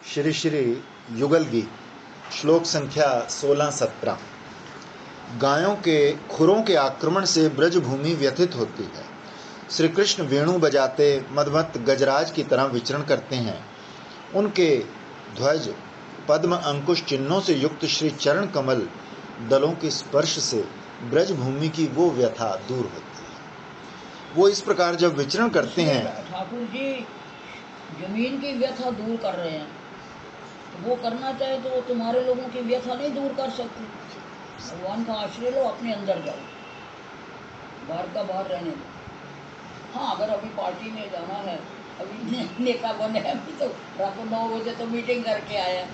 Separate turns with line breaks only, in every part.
श्री श्री युगल गीत श्लोक संख्या 16-17। गायों के खुरों के आक्रमण से ब्रजभूमि व्यथित होती है। श्री कृष्ण वेणु बजाते मदमत्त गजराज की तरह विचरण करते हैं। उनके ध्वज पद्म अंकुश चिन्हों से युक्त श्री चरण कमल दलों के स्पर्श से ब्रजभूमि की वो व्यथा दूर होती है। वो इस प्रकार जब विचरण करते हैं,
ठाकुर जी जमीन की व्यथा दूर कर रहे हैं, तो वो करना चाहे तो वो तुम्हारे लोगों की व्यथा नहीं दूर कर सकते। भगवान का आश्रय लो, अपने अंदर जाओ, बाहर का बाहर रहने दो। हाँ, अगर अभी पार्टी में जाना है, अभी नेता बने हैं, अभी तो रात को 9 बजे तो मीटिंग करके आया।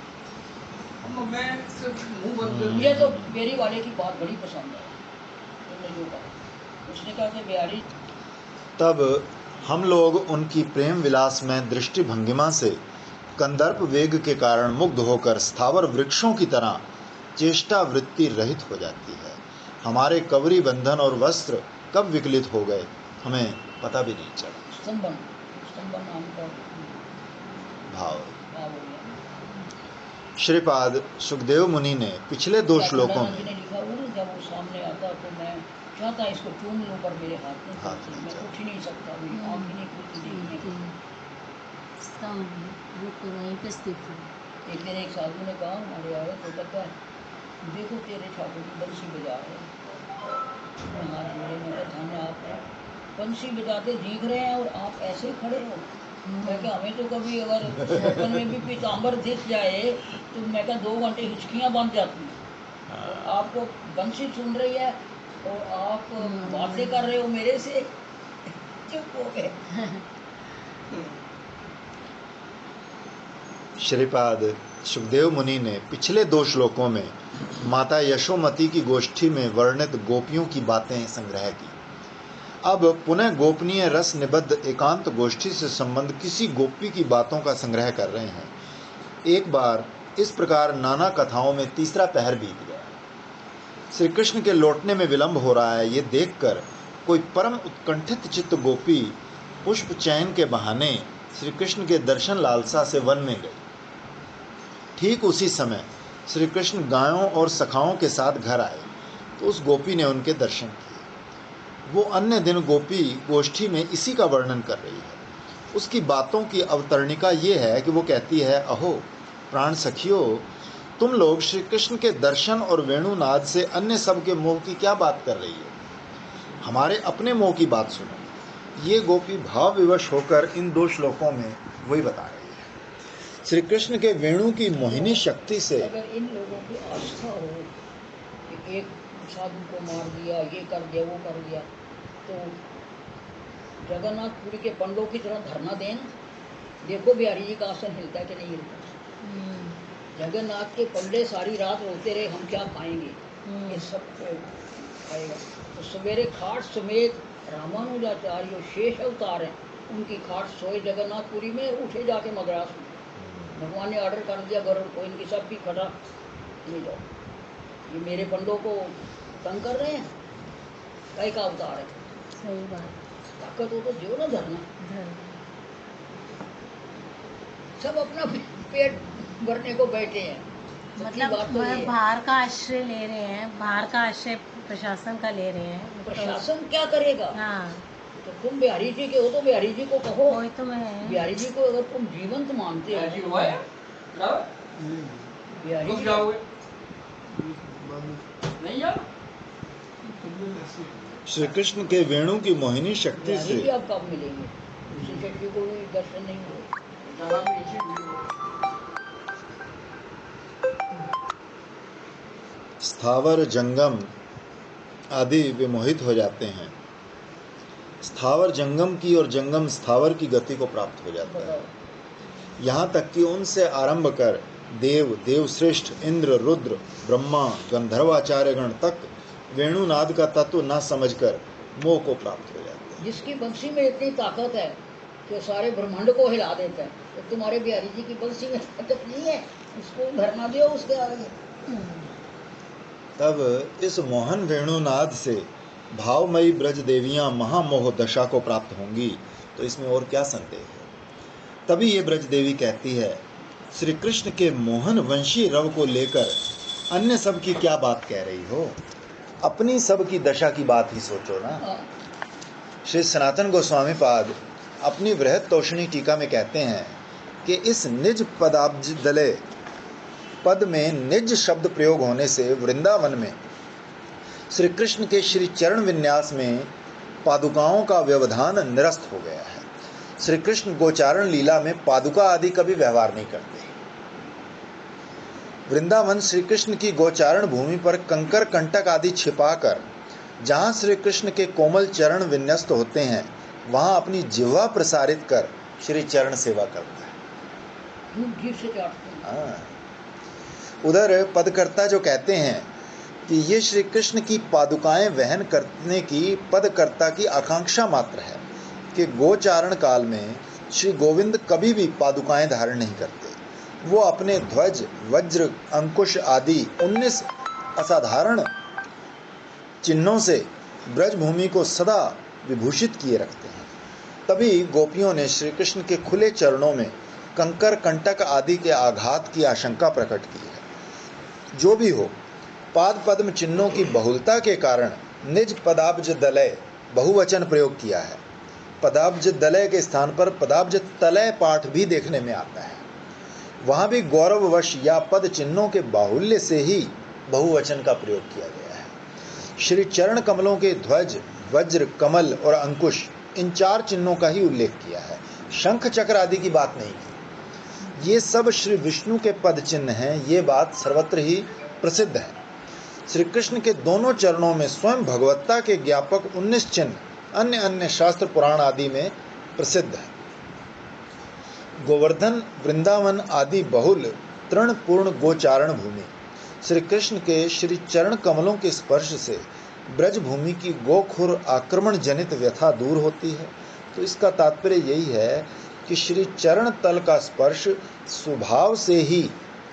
मुझे तो बेरी वाले की बात बड़ी पसंद है। उसने कहा कि बिहारी,
तब हम लोग उनकी प्रेम विलास में दृष्टि भंगिमा से कंदर्प वेग के कारण मुग्ध होकर स्थावर वृक्षों की तरह चेष्टा वृत्ति रहित हो जाती है। हमारे कवरी बंधन और वस्त्र कब विकलित हो गए हमें पता भी नहीं चला।
स्तंभन नाम का
भाव
भाव हो गया।
श्रीपाद सुखदेव मुनि ने पिछले 2 श्लोकों में
ने लिखा हुआ ना, जब वो सामने आता तो मैं चाहता इसको चूम लूं, पर मेरे हाथ में मैं उठ ही नहीं सकता, मेरी आँख ही नहीं खुलती देखने की।
वहीं पे स्थित है।
एक दिन एक साधु ने कहा, हमारे आए तो कहता है, देखो तेरे ठाकुर की बंसी बजा रहे हैं। हाथ जोड़े, मैं धन्य आप बंसी बजाते दिख रहे हैं और आप ऐसे खड़े हो। मैं क्या, हमें तो कभी अगर स्वप्न में भी पीताम्बर दिख जाए तो मैं क्या 2 घंटे हिचकियाँ बन जाती हैं। तो आपको बंसी सुन रही है और आप बातें कर रहे हो मेरे से, चुप हो गए।
श्रीपाद सुखदेव मुनि ने पिछले 2 श्लोकों में माता यशोमती की गोष्ठी में वर्णित गोपियों की बातें संग्रह की। अब पुनः गोपनीय रस निबद्ध एकांत गोष्ठी से संबंध किसी गोपी की बातों का संग्रह कर रहे हैं। एक बार इस प्रकार नाना कथाओं में तीसरा पहर बीत गया। श्री कृष्ण के लौटने में विलंब हो रहा है, ये देखकर कोई परम उत्कंठित चित्त गोपी पुष्प चयन के बहाने श्री कृष्ण के दर्शन लालसा से वन में गई। ठीक उसी समय श्री कृष्ण गायों और सखाओं के साथ घर आए तो उस गोपी ने उनके दर्शन किए। वो अन्य दिन गोपी गोष्ठी में इसी का वर्णन कर रही है। उसकी बातों की अवतरणिका ये है कि वो कहती है, अहो प्राण सखियों, तुम लोग श्री कृष्ण के दर्शन और वेणुनाद से अन्य सब के मोह की क्या बात कर रही हो? हमारे अपने मोह की बात सुनो। ये गोपी भाव विवश होकर इन 2 श्लोकों में वही बता रही है। श्री कृष्ण के वेणु की मोहिनी शक्ति से
अगर इन लोगों की आस्था हो कि एक साधु को मार दिया, ये कर दिया, वो कर दिया, तो जगन्नाथपुरी के पंडों की तरह धरना दें। देखो बिहारी जी का आसन हिलता है कि नहीं हिलता। जगन्नाथ के पंडे सारी रात रोते रहे, हम क्या खाएंगे, ये सब खाएगा। तो सवेरे खाट समेत रामानुजाचार्य और शेष अवतार हैं, उनकी खाट सोए जगन्नाथपुरी में, उठे जाके मद्रास में। भगवान ने ऑर्डर कर दिया गरुड़ को, इनकी सब की खड़ा ले जाओ, ये मेरे पंडों को तंग कर रहे हैं। कई का अवतार है,
सही बात।
ताकत हो तो जो ना धरना। सब अपना पेट भरने को बैठे हैं।
मतलब
तो
बाहर का आश्रय ले रहे हैं, बाहर का आश्रय प्रशासन का ले रहे हैं।
प्रशासन क्या करेगा?
हाँ,
तो तुम बिहारी जी के हो तो बिहारी जी को कहो।
वही तो मैं,
बिहारी जी को अगर तुम जीवंत मानते हो, बिहारी जी नहीं जाओ।
श्री कृष्ण के वेणु की मोहिनी शक्ति से
आप कब मिलेंगे? उसी शक्ति को दर्शन नहीं हुए।
स्थावर जंगम आदि विमोहित हो जाते हैं। स्थावर जंगम की और जंगम स्थावर की गति को प्राप्त हो जाता है। यहाँ तक कि उनसे आरंभ कर देव, देवश्रेष्ठ, इंद्र, रुद्र, ब्रह्मा, गंधर्वाचार्यगण तक वेणुनाद का तत्व न समझकर मोह को प्राप्त हो जाते हैं।
जिसकी बंसी में इतनी ताकत है कि सारे ब्रह्मांड को हिला देता है, तो तुम्हारे बिहारी जी की बंसी में ताकत नहीं है, उसको धरना दो उसके आगे।
तब इस मोहन वेणुनाद से भावमयी ब्रज देवियां महामोह दशा को प्राप्त होंगी, तो इसमें और क्या संदेह है। तभी ये ब्रज देवी कहती है, श्री कृष्ण के मोहन वंशी रव को लेकर अन्य सब की क्या बात कह रही हो? अपनी सब की दशा की बात ही सोचो ना।
हाँ,
श्री सनातन गोस्वामी पाद अपनी बृहत तोषणी टीका में कहते हैं कि इस निज पदाब्ज दले पद में निज शब्द प्रयोग होने से वृंदावन में श्री कृष्ण के श्री चरण विन्यास में पादुकाओं का व्यवधान निरस्त हो गया है। श्री कृष्ण गोचारण लीला में पादुका आदि कभी व्यवहार नहीं करते। वृंदावन श्री कृष्ण की गोचारण भूमि पर कंकर कंटक आदि छिपाकर जहाँ श्री कृष्ण के कोमल चरण विन्यस्त होते हैं वहाँ अपनी जिह्वा प्रसारित कर श्री चरण सेवा करता है।
जीभ से चाटते हैं।
उधर पदकर्ता जो कहते हैं कि ये श्री कृष्ण की पादुकाएं वहन करने की पदकर्ता की आकांक्षा मात्र है कि गोचारण काल में श्री गोविंद कभी भी पादुकाएं धारण नहीं करते। वो अपने ध्वज, वज्र, अंकुश आदि 19 असाधारण चिन्हों से ब्रजभूमि को सदा विभूषित किए रखते हैं। तभी गोपियों ने श्री कृष्ण के खुले चरणों में कंकर कंटक आदि के आघात की आशंका प्रकट की है। जो भी हो, पाद पद्म चिन्हों की बहुलता के कारण निज पदाब्ज दलय बहुवचन प्रयोग किया है। पदाब्ज दलय के स्थान पर पदाब्ज तलय पाठ भी देखने में आता है। वहाँ भी गौरववश या पद चिन्हों के बाहुल्य से ही बहुवचन का प्रयोग किया गया है। श्री चरण कमलों के ध्वज, वज्र, कमल और अंकुश, इन 4 चिन्हों का ही उल्लेख किया है। शंख चक्र आदि की बात नहीं की। ये सब श्री विष्णु के पद चिन्ह हैं। ये बात सर्वत्र ही प्रसिद्ध है। श्री कृष्ण के दोनों चरणों में स्वयं भगवत्ता के ज्ञापक 19 चिन्ह अन्य अन्य शास्त्र पुराण आदि में प्रसिद्ध है। गोवर्धन, वृंदावन आदि बहुल तृणपूर्ण गोचारण भूमि श्री कृष्ण के श्री चरण कमलों के स्पर्श से ब्रजभूमि की गोखुर आक्रमण जनित व्यथा दूर होती है। तो इसका तात्पर्य यही है कि श्री चरण तल का स्पर्श स्वभाव से ही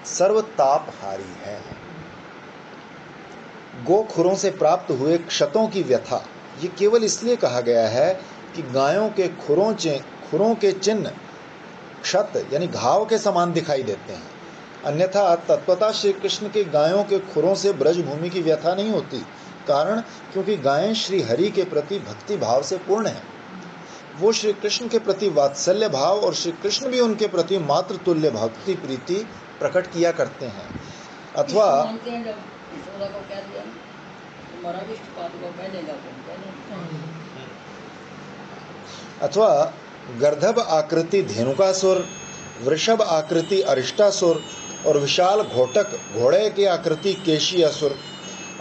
सर्वतापहारी है। गोखुरों से प्राप्त हुए क्षतों की व्यथा ये केवल इसलिए कहा गया है कि गायों के खुरों के चिन्ह क्षत यानी घाव के समान दिखाई देते हैं। अन्यथा तत्वतः श्री कृष्ण के गायों के खुरों से ब्रजभूमि की व्यथा नहीं होती। कारण क्योंकि गायें श्री हरि के प्रति भक्ति भाव से पूर्ण हैं। वो श्री कृष्ण के प्रति वात्सल्य भाव और श्री कृष्ण भी उनके प्रति मातृतुल्य भक्ति प्रीति प्रकट किया करते हैं। अथवा
मानते हैं जब यशोदा को कह दिया तुम्हारा भी पादुका पहने जाते
अथवा गर्दभ आकृति धेनुकासुर, वृषभ आकृति अरिष्टासुर और विशाल घोटक घोड़े की आकृति केशी असुर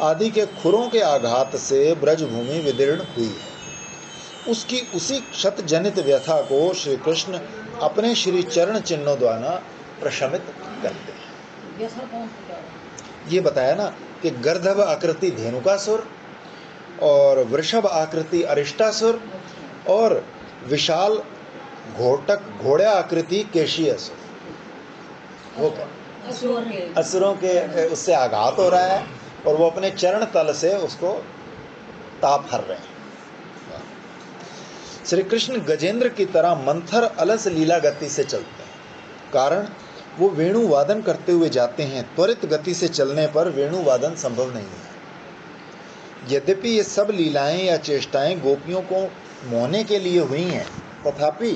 आदि के खुरों के आघात से ब्रजभूमि विदीर्ण हुई है। उसकी उसी क्षत जनित व्यथा को श्री कृष्ण अपने श्री चरण चिन्हों द्वारा प्रशमित करते हैं।
व्यथा कौन सी है?
ये बताया ना कि गर्दभ आकृति धेनुकासुर और वृषभ आकृति अरिष्टासुर और विशाल घोड़े आकृति केशी असुर। वो असुरों के उससे आघात हो रहा है और वो अपने चरण तल से उसको ताप हर रहे हैं। श्री कृष्ण गजेंद्र की तरह मंथर अलस लीला गति से चलते हैं। कारण वो वेणु वादन करते हुए जाते हैं। त्वरित गति से चलने पर वेणु वादन संभव नहीं है। यद्यपि ये सब लीलाएं या चेष्टाएं गोपियों को मोहने के लिए हुई हैं, तथापि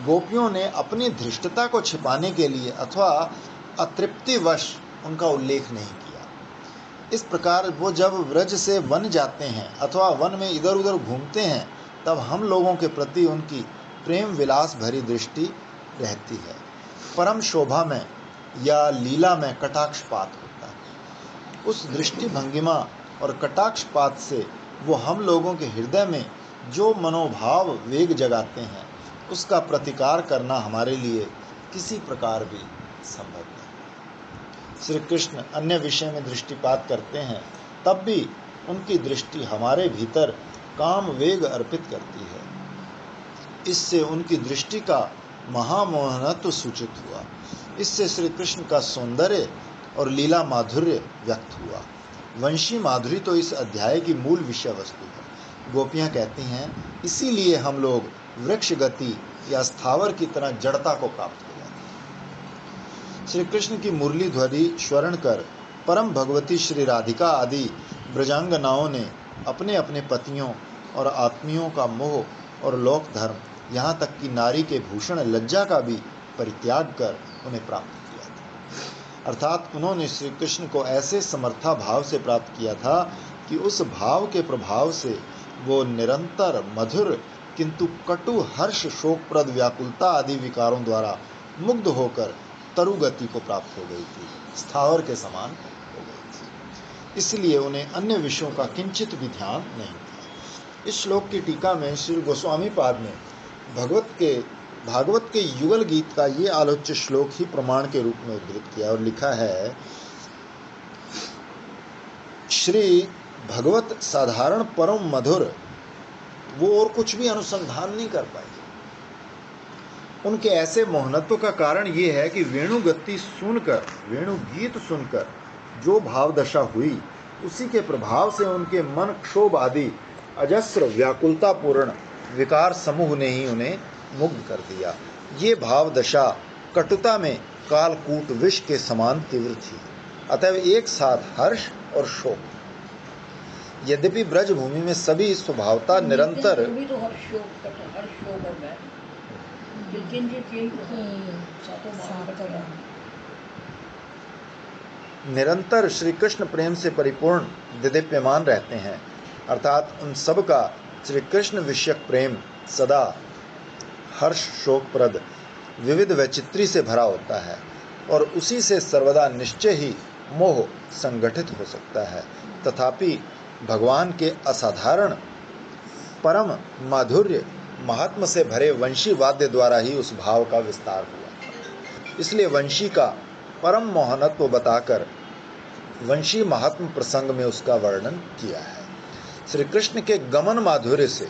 गोपियों ने अपनी धृष्टता को छिपाने के लिए अथवा अतृप्तिवश उनका उल्लेख नहीं किया। इस प्रकार वो जब व्रज से वन जाते हैं अथवा वन में इधर उधर घूमते हैं तब हम लोगों के प्रति उनकी प्रेम विलास भरी दृष्टि रहती है। परम शोभा में या लीला में कटाक्षपात होता है। उस दृष्टि भंगिमा और कटाक्षपात से वो हम लोगों के हृदय में जो मनोभाव वेग जगाते हैं उसका प्रतिकार करना हमारे लिए किसी प्रकार भी संभव नहीं। श्री कृष्ण अन्य विषय में दृष्टिपात करते हैं तब भी उनकी दृष्टि हमारे भीतर काम वेग अर्पित करती है। इससे उनकी दृष्टि का महामोहनत्व सूचित हुआ। इससे श्री कृष्ण का सौंदर्य और लीला माधुर्य व्यक्त हुआ। वंशी माधुरी तो इस अध्याय की मूल विषय वस्तु है। गोपियाँ कहती हैं इसीलिए हम लोग वृक्ष गति या स्थावर की तरह जड़ता को प्राप्त हो जाते हैं। श्री कृष्ण की मुरली ध्वनि स्वर्ण कर परम भगवती श्री राधिका आदि ब्रजांगनाओं ने अपने अपने पतियों और आत्मियों का मोह और लोक धर्म यहाँ तक कि नारी के भूषण लज्जा का भी परित्याग कर उन्हें प्राप्त किया था। अर्थात उन्होंने श्री कृष्ण को ऐसे समर्था भाव से प्राप्त किया था कि उस भाव के प्रभाव से वो निरंतर मधुर किंतु कटु हर्ष शोकप्रद व्याकुलता आदि विकारों द्वारा मुग्ध होकर तरु गति को प्राप्त हो गई थी, स्थावर के समान हो गई थी। इसलिए उन्हें अन्य विषयों का किंचित भी ध्यान नहीं था। इस श्लोक की टीका में श्री गोस्वामी पाद ने भागवत के युगल गीत का ये आलोच्य श्लोक ही प्रमाण के रूप में उद्धृत किया और लिखा है, श्री भगवत साधारण परम मधुर, वो और कुछ भी अनुसंधान नहीं कर पाई। उनके ऐसे मोहनत्व का कारण ये है कि वेणु गति सुनकर, वेणु गीत सुनकर जो भाव दशा हुई, उसी के प्रभाव से उनके मन क्षोभ आदि अजस्र व्याकुलतापूर्ण विकार समूह ने ही उन्हें मुग्ध कर दिया। ये भाव दशा कटुता में कालकूट विष के समान तीव्र थी। अतः एक साथ हर्ष और शोक। यद्यपि ब्रज भूमि में सभी स्वभावता निरंतर निरंतर श्री कृष्ण प्रेम से परिपूर्ण दिदीप्यमान रहते हैं, अर्थात उन सब का श्री कृष्ण विषयक प्रेम सदा हर्ष शोकप्रद विविध वैचित्री से भरा होता है और उसी से सर्वदा निश्चय ही मोह संगठित हो सकता है। तथापि भगवान के असाधारण परम माधुर्य महात्म से भरे वंशी वाद्य द्वारा ही उस भाव का विस्तार हुआ। इसलिए वंशी का परम मोहनत्व बताकर वंशी महात्म प्रसंग में उसका वर्णन किया है। श्री कृष्ण के गमन माधुर्य से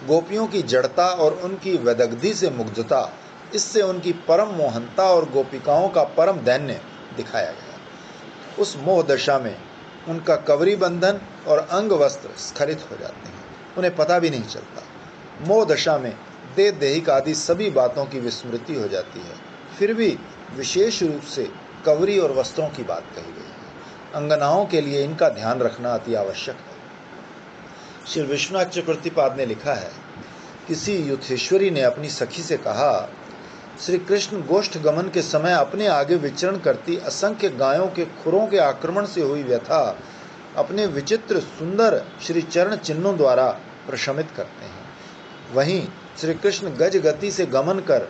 गोपियों की जड़ता और उनकी वेदग्धि से मुग्धता, इससे उनकी परम मोहनता और गोपिकाओं का परम दैन्य दिखाया गया। उस मोह दशा में उनका कवरी बंधन और अंग वस्त्र स्खलित हो जाते हैं, उन्हें पता भी नहीं चलता। मोह दशा में देह देहिक आदि सभी बातों की विस्मृति हो जाती है। फिर भी विशेष रूप से कवरी और वस्त्रों की बात कही गई है। अंगनाओं के लिए इनका ध्यान रखना अति आवश्यक है। श्री विश्वनाथ चक्रवर्ती पाद ने लिखा है, किसी युद्धेश्वरी ने अपनी सखी से कहा, श्री कृष्ण गोष्ठ गमन के समय अपने आगे विचरण करती असंख्य गायों के खुरों के आक्रमण से हुई व्यथा अपने विचित्र सुंदर श्री चरण चिन्हों द्वारा प्रशमित करते हैं। वहीं श्री कृष्ण गज गति से गमन कर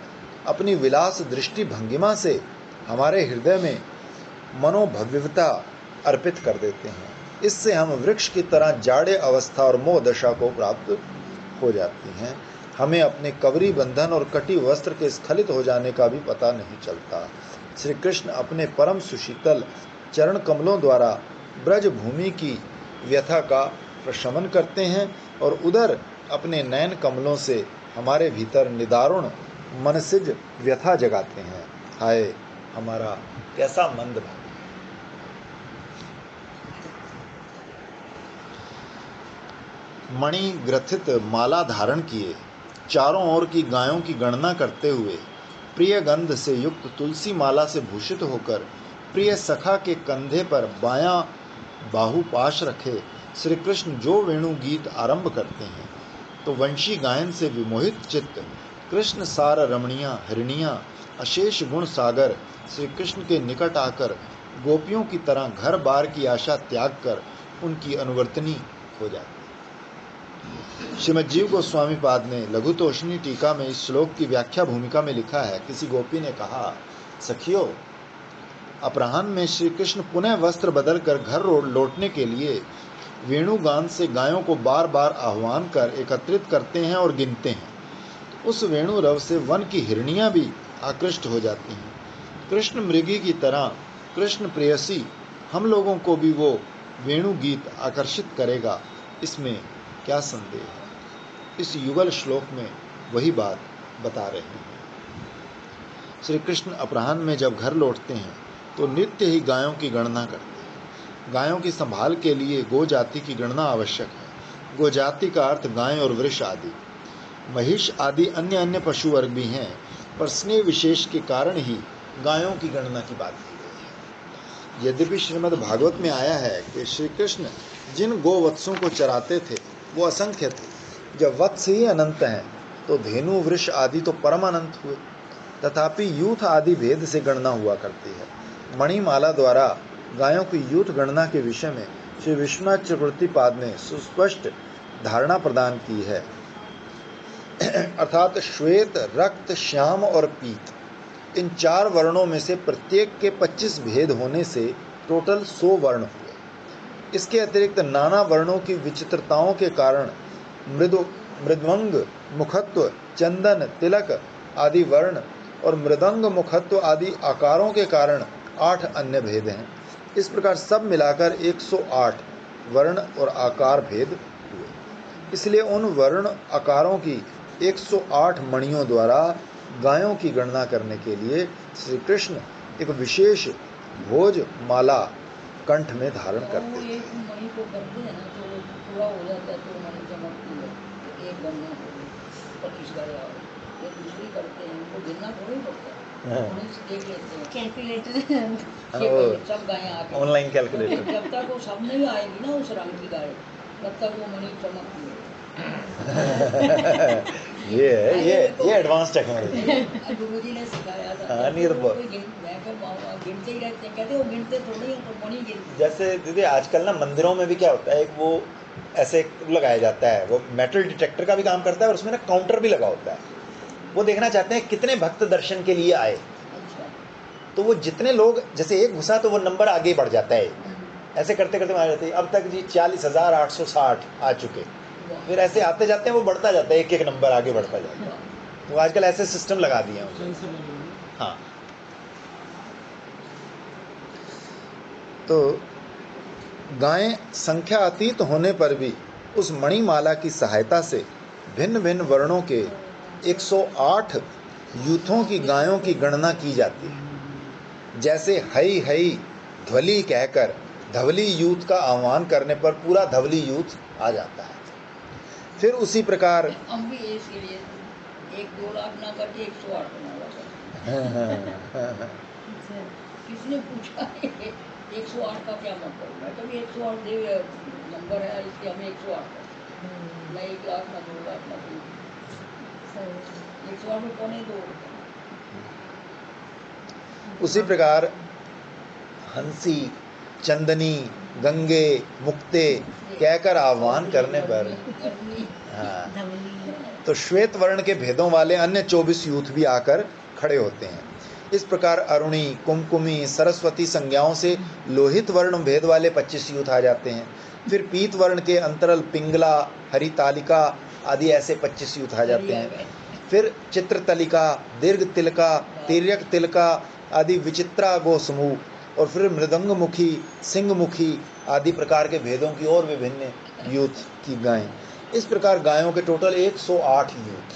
अपनी विलास दृष्टि भंगिमा से हमारे हृदय में मनोभव्यता अर्पित कर देते हैं। इससे हम वृक्ष की तरह जाड़े अवस्था और मोह दशा को प्राप्त हो जाती हैं। हमें अपने कवरी बंधन और कटी वस्त्र के स्खलित हो जाने का भी पता नहीं चलता। श्री कृष्ण अपने परम सुशीतल चरण कमलों द्वारा ब्रज भूमि की व्यथा का प्रशमन करते हैं और उधर अपने नयन कमलों से हमारे भीतर निदारुण मनसिज व्यथा जगाते हैं। हाय हमारा कैसा मंद भाव। मणि ग्रथित माला धारण किए चारों ओर की गायों की गणना करते हुए प्रिय गंध से युक्त तुलसी माला से भूषित होकर प्रिय सखा के कंधे पर बायां बाहु पाश रखे श्री कृष्ण जो वेणु गीत आरंभ करते हैं, तो वंशी गायन से विमोहित चित्त कृष्ण सार रमणीया हरिणिया अशेष गुण सागर श्री कृष्ण के निकट आकर गोपियों की तरह घर बार की आशा त्याग कर उनकी अनुवर्तनी हो जाती। श्रीमद जीव गोस्वामी पाद ने लघुतोषणी टीका में इस श्लोक की व्याख्या भूमिका में लिखा है, किसी गोपी ने कहा, सखियों, अपराह्न में श्री कृष्ण पुनः वस्त्र बदलकर घर लौटने के लिए वेणुगान से गायों को बार बार आह्वान कर एकत्रित करते हैं और गिनते हैं। उस वेणु रव से वन की हिरनियां भी आकृष्ट हो जाती हैं। कृष्ण मृगी की तरह कृष्ण प्रेयसी हम लोगों को भी वो वेणु गीत आकर्षित करेगा, इसमें क्या संदेह है। इस युगल श्लोक में वही बात बता रहे हैं। श्री कृष्ण अपराह्न में जब घर लौटते हैं तो नित्य ही गायों की गणना करते हैं। गायों की संभाल के लिए गो जाति की गणना आवश्यक है। गो जाति का अर्थ गाय और वृष आदि, महिष आदि अन्य अन्य पशु वर्ग भी हैं, पर स्नेह विशेष के कारण ही गायों की गणना की बात की गई है। यद्यपि श्रीमद् भागवत में आया है कि श्री कृष्ण जिन गोवत्सों को चराते थे वो असंख्य थे, जब वत्स ही अनंत हैं तो धेनु वृष आदि तो परम अनंत हुए। तथापि यूथ आदि भेद से गणना हुआ करती है। मणिमाला द्वारा गायों की यूथ गणना के विषय में श्री विश्वनाथ चक्रवर्ती पाद ने सुस्पष्ट धारणा प्रदान की है। अर्थात श्वेत, रक्त, श्याम और पीत, इन 4 वर्णों में से प्रत्येक के 25 भेद होने से टोटल 100 वर्ण हुए। इसके अतिरिक्त नाना वर्णों की विचित्रताओं के कारण मृदंग मुखत्व, चंदन, तिलक आदि वर्ण और मृदंग मुखत्व आदि आकारों के कारण 8 अन्य भेद हैं। इस प्रकार सब मिलाकर 108 वर्ण और आकार भेद हुए। इसलिए उन वर्ण आकारों की 108 मणियों द्वारा गायों की गणना करने के लिए श्री कृष्ण एक विशेष भोज माला कंठ में धारण करते थे।
एक मणि को करते हैं ना तो पूरा हो जाता है, तो मणि चमकती है, तो एक गणना हो गई 25 गाय आ गई। एक दूसरी करते हैं, उनको गिनना थोड़ी पड़ता है, उन्हीं से देख लेते हैं
कैलकुलेटर
सब गायें आके
ऑनलाइन कैलकुलेटर।
जब तक वो सब नहीं आएगी ना उस रंग की गाय, तब तक वो मणि चमकती है।
ये एडवांस टेक्नोलॉजी।
गुरु जी ने सिखाया था।
हाँ, नहीं तो
गिनते ही रहते हैं, कहते वो गिनते थोड़ी हैं, तो मणि गिनते।
जैसे दीदी आजकल ना मंदिरों में भी क्या होता है, एक वो ऐसे लगाया जाता है, वो मेटल डिटेक्टर का भी काम करता है और उसमें ना काउंटर भी लगा होता है। वो देखना चाहते हैं कितने भक्त दर्शन के लिए आए,
अच्छा,
तो वो जितने लोग जैसे एक घुसा तो वो नंबर आगे बढ़ जाता है। ऐसे करते करते आ जाते हैं, अब तक जी 40,860 आ चुके। फिर ऐसे आते जाते हैं, वो बढ़ता जाता है, एक एक नंबर आगे बढ़ता जाता है। तो आजकल ऐसे सिस्टम लगा दिए हैं। हाँ, तो गायें संख्या अतीत होने पर भी उस मणिमाला की सहायता से भिन्न भिन्न वर्णों के 108 यूथों की गायों की गणना की जाती है। जैसे हई हई ध्वली कहकर धवली यूथ का आह्वान करने पर पूरा धवली यूथ आ जाता है। फिर उसी प्रकार
हम भी इसके लिए 1-2 लाख ना करके 108 बनावा करते। किसने पूछा 108 का क्या मतलब? मैं कभी 108 देव नंबर है, इसलिए हमें 108 ना 1 लाख ना 2 लाख ना 3, 108 में पौने 2।
उसी प्रकार हंसी, चंदनी, गंगे, मुक्ते कहकर आह्वान करने पर हाँ, तो श्वेत वर्ण के भेदों वाले अन्य 24 यूथ भी आकर खड़े होते हैं। इस प्रकार अरुणी, कुमकुमी, सरस्वती संज्ञाओं से लोहित वर्ण भेद वाले 25 यूथ आ जाते हैं। फिर पीत वर्ण के अंतरल, पिंगला, हरितालिका आदि ऐसे 25 यूथ आ जाते हैं। फिर चित्रतलिका, दीर्घ तिलका, तिर्यक तिलका आदि विचित्रा गो समूह, और फिर मृदंगमुखी, सिंहमुखी आदि प्रकार के भेदों की और विभिन्न यूथ की गायें। इस प्रकार गायों के टोटल 108 यूथ,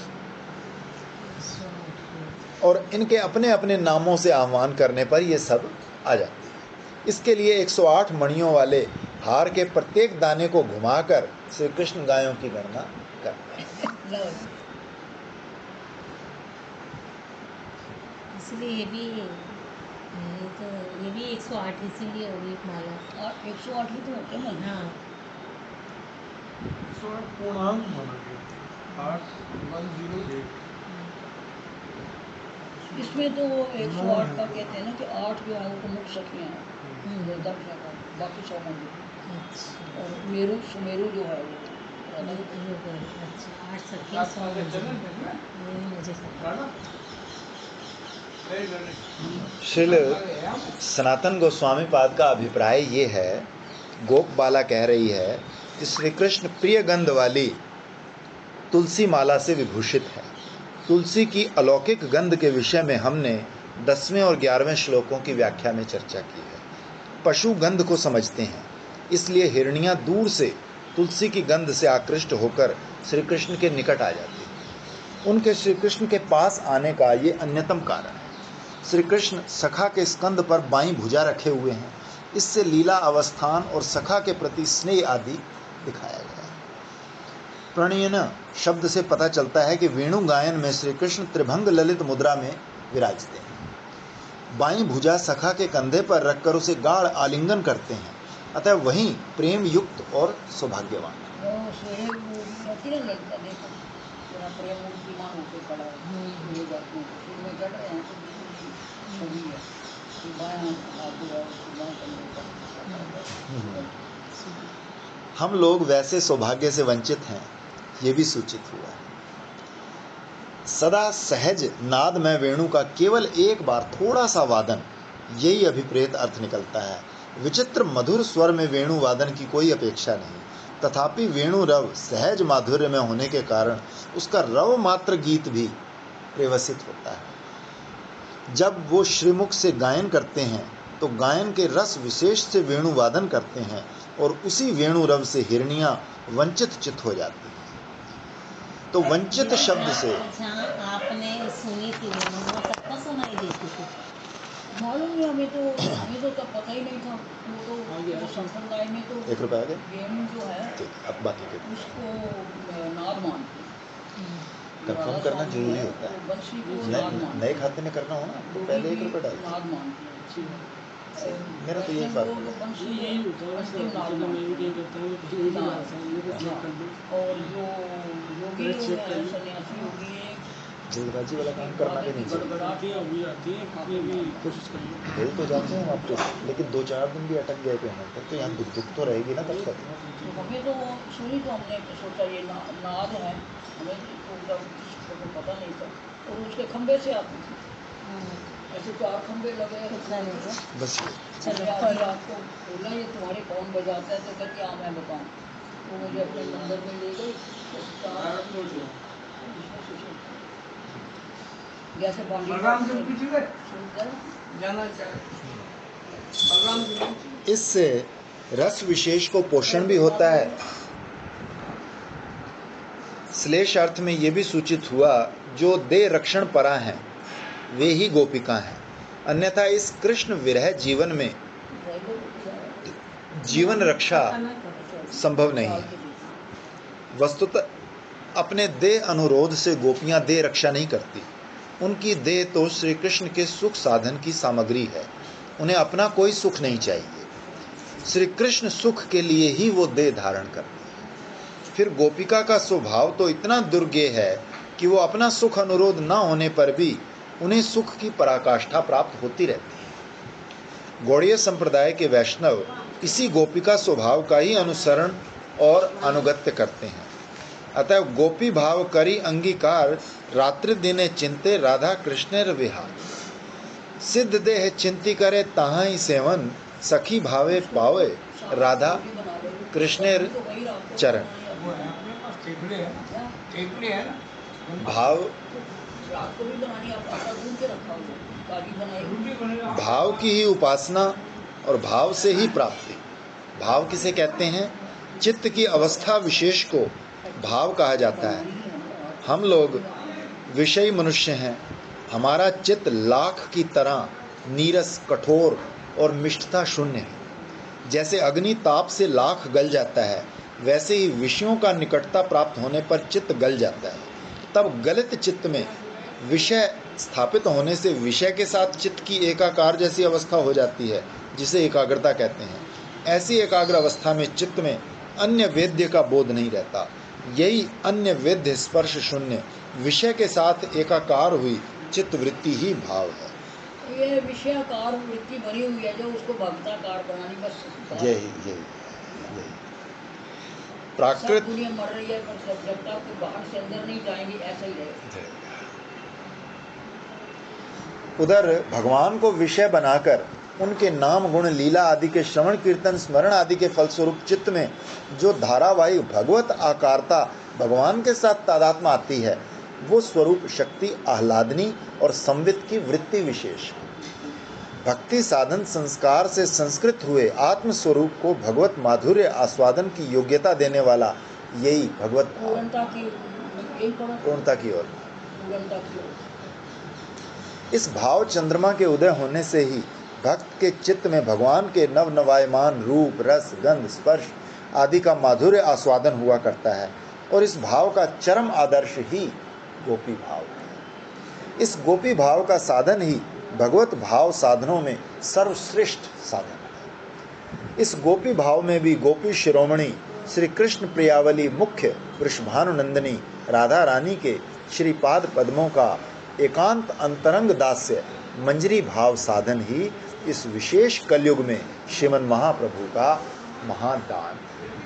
और इनके अपने अपने नामों से आह्वान करने पर ये सब आ जाती है। इसके लिए 108 मणियों वाले हार के प्रत्येक दाने को घुमाकर श्री कृष्ण गायों की गणना करते हैं।
इसलिए ये भी 108 इसीलिए होगी एक माला।
108 ही तो होते हैं ना।
हाँ,
पूर्णांक माना गया 8108।
इसमें तो 108 का कहते हैं ना कि 8 जो है वो मुख्य सखियाँ हैं, दक्ष है, बाकी 100 मंदिर।
अच्छा,
और मेरू सुमेरु जो है वो
अच्छा 8 सखियाँ 100 मुझे
श्रील सनातन गोस्वामी पाद का अभिप्राय ये है, गोपबाला कह रही है कि श्री कृष्ण प्रिय गंध वाली तुलसी माला से विभूषित है। तुलसी की अलौकिक गंध के विषय में हमने 10वें और 11वें श्लोकों की व्याख्या में चर्चा की है। पशु गंध को समझते हैं, इसलिए हिरनियां दूर से तुलसी की गंध से आकृष्ट होकर श्री कृष्ण के निकट आ जाती हैं। उनके श्री कृष्ण के पास आने का ये अन्यतम कारण है। श्री कृष्ण सखा के स्कंद पर बाईं भुजा रखे हुए हैं। इससे लीला अवस्थान और सखा के प्रति स्नेह आदि दिखाया गया है। प्रणयन शब्द से पता चलता है कि वेणु गायन में श्री कृष्ण त्रिभंग ललित मुद्रा में विराजते हैं। बाईं भुजा सखा के कंधे पर रखकर उसे गाढ़ आलिंगन करते हैं, अतः वहीं प्रेम युक्त और सौभाग्यवान।
वो शेरे होती ना लड़का, देखो पूरा प्रेम मूर्तिमान होकर खड़ा है, ये जाते हैं शुरू में चढ़ रहे हैं तो छवि है कि बायां हाथ जो है उसको बाएं कंधे पर।
हम लोग वैसे सौभाग्य से वंचित हैं, ये भी सूचित हुआ है। सदा सहज नाद में वेणु का केवल एक बार थोड़ा सा वादन, यही अभिप्रेत अर्थ निकलता है। विचित्र मधुर स्वर में वेणु वादन की कोई अपेक्षा नहीं, तथापि वेणु रव सहज माधुर्य में होने के कारण उसका रव मात्र गीत भी प्रेवसित होता है। जब वो श्रीमुख से गायन करते हैं तो गायन के रस विशेष से वेणु वादन करते हैं और उसी वेणु रव से हिरनियां वंचित चित हो जाती हैं। तो वंचित शब्द से
आपने सुनी थी वेणु, वो सबको सुनाई देती थी।
मालूम नहीं, हमें तो तब पता ही नहीं था। वो तो संप्रदाय में तो
1 रुपये आ गए,
वेणु जो है
अब बाकी के
उसको नाद मानते हैं।
कंफर्म करना जरूरी होता है।
बंसी को नाद मानते हैं।
नए खाते में करना हो ना तो पहले 1 रुपये डाल।
नाद मानते हैं।
मेरा तो यही बात है।
बंसी यही होता है, अंतिम नाद मानते हैं। और जो योगी लोग हैं, सन्यासी योगी हैं,
जल्दबाजी वाला काम करना भी नहीं चाहिए। बोल तो जाते हैं आप तो, लेकिन 2-4 दिन भी अटक गए पेमेंट तक तो यहाँ दुख तो रहेगी ना तब तक।
तो हमें तो सुनी तो हमने सोचा ये नाद है, हमें तो पता नहीं था। और उसके खंबे से आती थी, ऐसे 4 खंबे लगे
बस।
चलो रात को बोला ये तुम्हारे कौन बजाता है, तो कहते हाँ मैं बताऊँ। तो मुझे अपने मंदिर में ले गई, जैसे
इससे रस विशेष को पोषण भी होता है। श्लेष अर्थ में ये भी सूचित हुआ जो दे रक्षण परा हैं वे ही गोपिका हैं, अन्यथा इस कृष्ण विरह जीवन में जीवन रक्षा संभव नहीं है। वस्तुतः अपने देह अनुरोध से गोपियां देह रक्षा नहीं करती। उनकी देह तो श्री कृष्ण के सुख साधन की सामग्री है, उन्हें अपना कोई सुख नहीं चाहिए। श्री कृष्ण सुख के लिए ही वो देह धारण करती है। फिर गोपिका का स्वभाव तो इतना दुर्गेय है कि वो अपना सुख अनुरोध न होने पर भी उन्हें सुख की पराकाष्ठा प्राप्त होती रहती है। गौड़ीय संप्रदाय के वैष्णव इसी गोपिका स्वभाव का ही अनुसरण और अनुगत्य करते हैं। अतः गोपी भाव करी अंगीकार, रात्रि दिने चिंते राधा कृष्णेर विहार। सिद्ध देह चिंती करे ताहाई सेवन, सखी भावे पावे राधा कृष्णेर चरण। भाव की ही उपासना और भाव से ही प्राप्ति। भाव किसे कहते हैं? चित्त की अवस्था विशेष को भाव कहा जाता है। हम लोग विषयी मनुष्य हैं, हमारा चित्त लाख की तरह नीरस, कठोर और मिष्टता शून्य है। जैसे अग्नि ताप से लाख गल जाता है, वैसे ही विषयों का निकटता प्राप्त होने पर चित्त गल जाता है। तब गलित चित्त में विषय स्थापित होने से विषय के साथ चित्त की एकाकार जैसी अवस्था हो जाती है, जिसे एकाग्रता कहते हैं। ऐसी एकाग्र अवस्था में चित्त में अन्य वेद्य का बोध नहीं रहता। यही अन्य वेद्य स्पर्श शून्य विषय के साथ एकाकार हुई चित्त वृत्ति ही भाव है।
ये विषयाकार वृत्ति बनी हुई है जो उसको भक्ताकार बनानी, बस
यही प्राकृत
दुनिया मर रही है, पर सब जब तक बाहर से अंदर नहीं जाएंगे ऐसा ही रहेगा।
उधर भगवान को विषय बनाकर उनके नाम गुण लीला आदि के श्रवण कीर्तन स्मरण आदि के फलस्वरूप चित्त में जो धारावाहिक भगवत आकारता भगवान के साथ तादात्म्य आती है, वो स्वरूप शक्ति आह्लादनी और संवित की वृत्ति विशेष। भक्ति साधन संस्कार से संस्कृत हुए आत्म स्वरूप को भगवत माधुर्य आस्वादन की योग्यता देने वाला यही भगवत पूर्णता की ओर। इस भाव चंद्रमा के उदय होने से ही भक्त के चित्त में भगवान के नवनवायमान रूप, रस, गंध, स्पर्श आदि का माधुर्य आस्वादन हुआ करता है और इस भाव का चरम आदर्श ही गोपी भाव है। इस गोपी भाव का साधन ही भगवत भाव साधनों में सर्वश्रेष्ठ साधन है। इस गोपी भाव में भी गोपी शिरोमणि श्री कृष्ण प्रियावली मुख्य वृषभानुनंदिनी राधा रानी के श्रीपाद पद्मों का एकांत अंतरंग दास्य मंजरी भाव साधन ही इस विशेष कलयुग में श्रीमन महाप्रभु का महादान है।